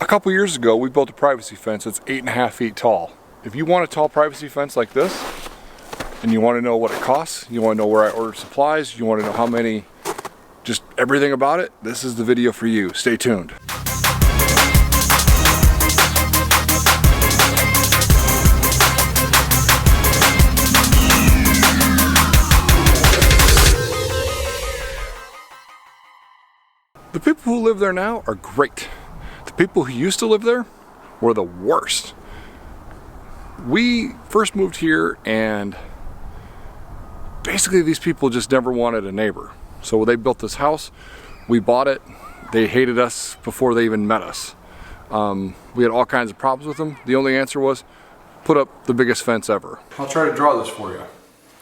couple years ago, we built a privacy fence that's 8.5 feet tall. If you want a tall privacy fence like this, and you want to know what it costs, you want to know where I ordered supplies, you want to know how many, just everything about it, this is the video for you. Stay tuned. The people who live there now are great. The people who used to live there were the worst. We first moved here and basically these people just never wanted a neighbor. So they built this house, we bought it, they hated us before they even met us. We had all kinds of problems with them. The only answer was put up the biggest fence ever. I'll try to draw this for you.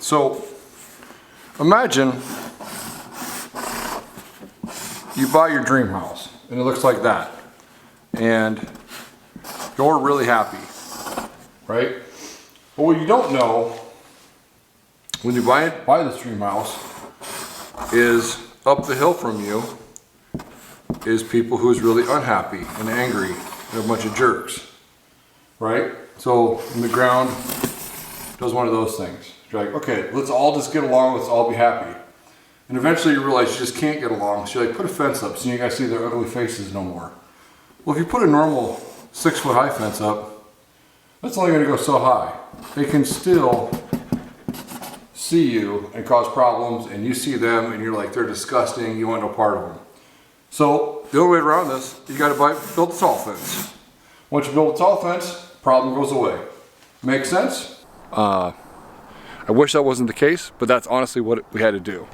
So imagine you buy your dream house and it looks like that. And you're really happy, right? But what you don't know when you buy this dream house is up the hill from you is people who's really unhappy and angry and a bunch of jerks, right? So in the ground does one of those things. You're like, okay, let's all just get along, let's all be happy. And eventually you realize you just can't get along, so you're like, put a fence up so you guys see their ugly faces no more. Well, if you put a normal 6-foot high fence up, that's only going to go so high. They can still see you and cause problems, and you see them and you're like, they're disgusting, you want no part of them. So the only way around this, you got to build a tall fence. Once you build a tall fence, problem goes away. Make sense? I wish that wasn't the case, but that's honestly what we had to do.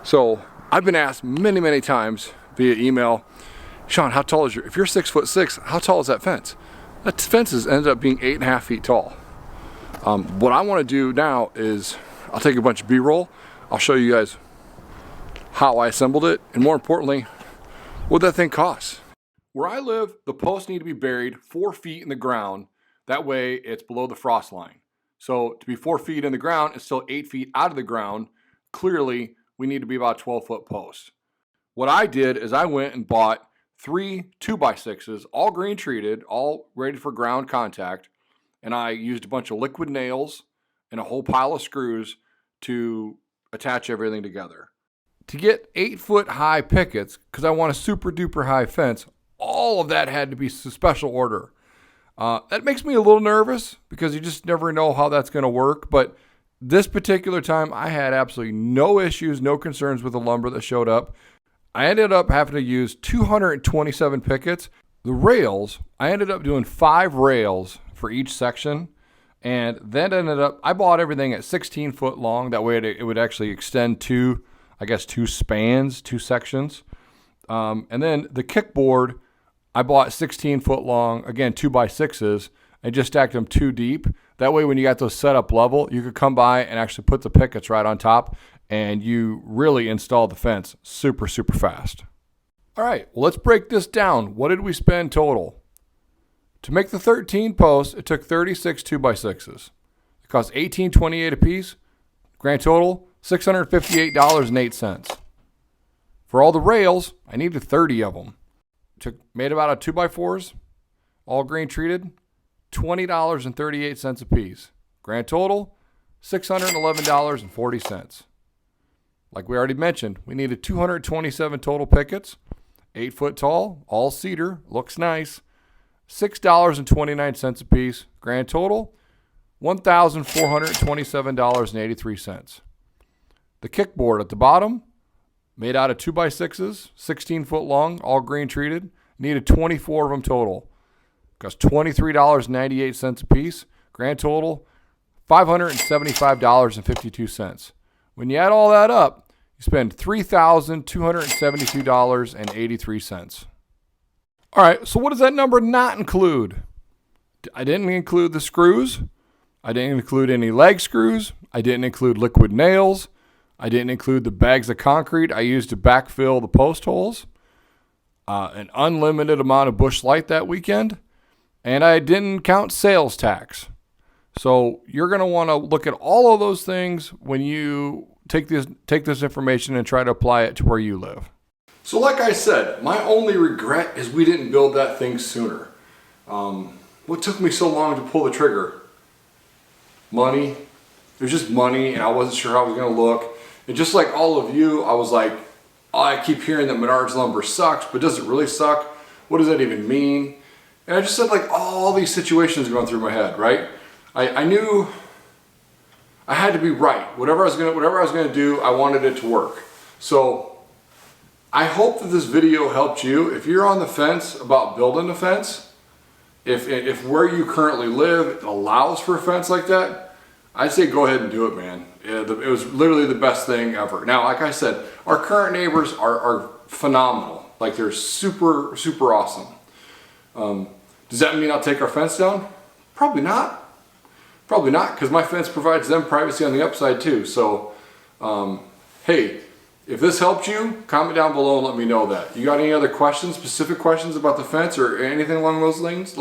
So I've been asked many, many times via email, Sean, how tall is if you're 6'6", how tall is that fence? That fence has ended up being 8.5 feet tall. What I want to do now is I'll take a bunch of B-roll. I'll show you guys how I assembled it, and more importantly, what that thing costs. Where I live, the posts need to be buried 4 feet in the ground. That way it's below the frost line. So to be 4 feet in the ground and still 8 feet out of the ground, clearly we need to be about 12-foot posts. What I did is I went and bought 3 2x6s, all green treated, all ready for ground contact, and I used a bunch of liquid nails and a whole pile of screws to attach everything together. To get 8-foot high pickets, because I want a super duper high fence, all of that had to be special order. That makes me a little nervous because you just never know how that's going to work, but this particular time I had absolutely no issues, no concerns with the lumber that showed up. I ended up having to use 227 pickets. The rails, I ended up doing 5 rails for each section, and then I bought everything at 16 foot long. That way it would actually extend to, I guess, 2 spans, 2 sections. And then the kickboard, I bought 16 foot long, again, 2x6s, and just stacked them 2 deep. That way when you got those set up level, you could come by and actually put the pickets right on top, and you really install the fence super, super fast. All right, well, let's break this down. What did we spend total? To make the 13 posts, it took 36 2x6s. It cost $18.28 a piece. Grand total, $658.08. For all the rails, I needed 30 of them. Made about a 2x4s, all green treated, $20.38 a piece. Grand total, $611.40. Like we already mentioned, we needed 227 total pickets, 8 foot tall, all cedar, looks nice, $6.29 a piece. Grand total, $1,427.83. The kickboard at the bottom, made out of 2x6s, 16 foot long, all green treated, needed 24 of them total. Cost $23.98 a piece. Grand total, $575.52. When you add all that up, you spend $3,272.83. All right, so what does that number not include? I didn't include the screws. I didn't include any leg screws. I didn't include liquid nails. I didn't include the bags of concrete I used to backfill the post holes. An unlimited amount of bush light that weekend. And I didn't count sales tax. So you're going to want to look at all of those things when you take this information and try to apply it to where you live. So like I said, my only regret is we didn't build that thing sooner. What took me so long to pull the trigger? Money. It was just money, and I wasn't sure how it was going to look. And just like all of you, I was like, oh, I keep hearing that Menards lumber sucks, but does it really suck? What does that even mean? And I just said like all these situations going through my head, right? I knew I had to be right. Whatever I was gonna do, I wanted it to work. So I hope that this video helped you. If you're on the fence about building a fence, if where you currently live allows for a fence like that, I'd say go ahead and do it, man. It was literally the best thing ever. Now, like I said, our current neighbors are phenomenal. Like they're super, super awesome. Does that mean I'll take our fence down? Probably not. Probably not, because my fence provides them privacy on the upside too. So, hey, if this helped you, comment down below and let me know that. You got any other questions, specific questions about the fence or anything along those lines?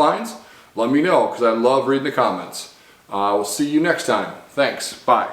Let me know, because I love reading the comments. We'll see you next time. Thanks. Bye.